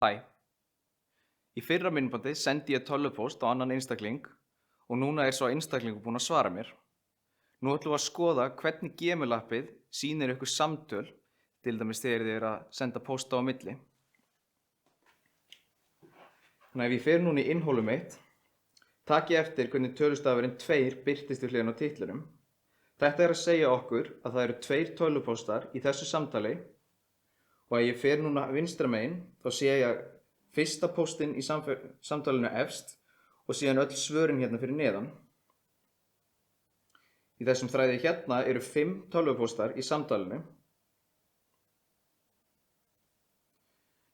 Hæ. Í fyrra myndbandi sendi ég tölvupóst á annan einstakling og núna er sá einstaklingur búinn að svara mér. Nú ætlum við að skoða hvernig Gmail-appið sýnir ykkur samtöl, til dæmis þegar þið eru að senda pósta á milli. Þannig ef ég fer núna í innhólið mitt, tak ég eftir hvernig tölustafurinn 2 birtist við hliðina á titlinum. Þetta er að segja okkur að það eru 2 tölvupóstar í þessu samtali og ef ég fer núna vinstra megin þá sé ég fyrsta póstinn í samtalinu efst og síðan öll svörin hérna fyrir neðan. Í þessum þræði hérna eru 5 tölvupóstar í samtalinu.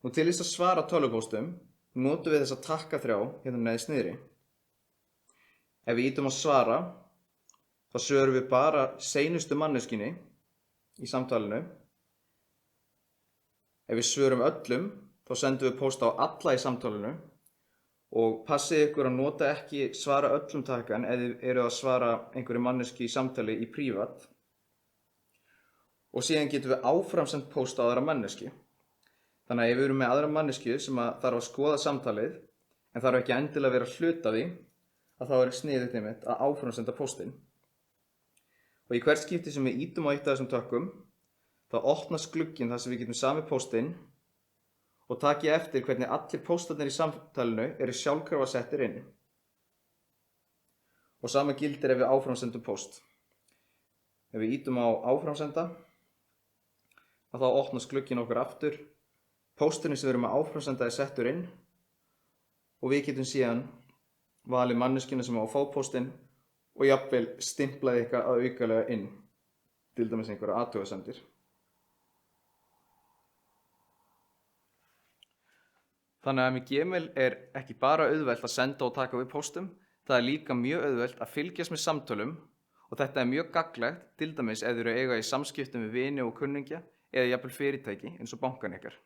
Nú til þess að svara tölvupóstum notum við þessa takka-3 hérna neðst niðri. Ef við ýtum á svara þá svörum við bara seinustu manneskjunni í samtalinu. Ef við svörum öllum þá sendum við pósta á alla í samtalinu og passið ykkur að nota ekki svara öllum takkan ef þið eru að svara einhverju manneski í samtali í prívat. Og síðan getum við áfram sendt pósta á aðra manneski. Þannig að ef við erum með aðra manneski sem þarf að skoða samtalið en þarf ekki endilega að vera hluta af því, að þá er sniðugt einmitt að áfram senda póstinn. Og í hvert skipti sem við ýtum á eitt af þessum tökkum, þá opnast glugginn þar sem við getum samið póstinn og tak ég eftir hvernig allir póstarnir í samtalinu eru sjálfkrafa settir inn. Og sama gildir ef við áframsendum póst. Ef við ýtum á áframsenda, þá opnast glugginn okkar aftur, pósturinn sem við erum að áframsenda er settur inn og við getum síðan valið manneskjuna sem á að fá póstinn og jafnvel stimplaði eitthvað að aukalega inn, til dæmis einhverja athugasemdir. Þannig að með Gmail er ekki bara auðvelt að senda og taka við póstum, það er líka mjög auðvelt að fylgjast með samtölum og þetta er mjög gagnlegt, til dæmis ef þið eru að eiga í samskiptum við vini og kunningja eða jafnvel fyrirtæki eins og bankan ykkar.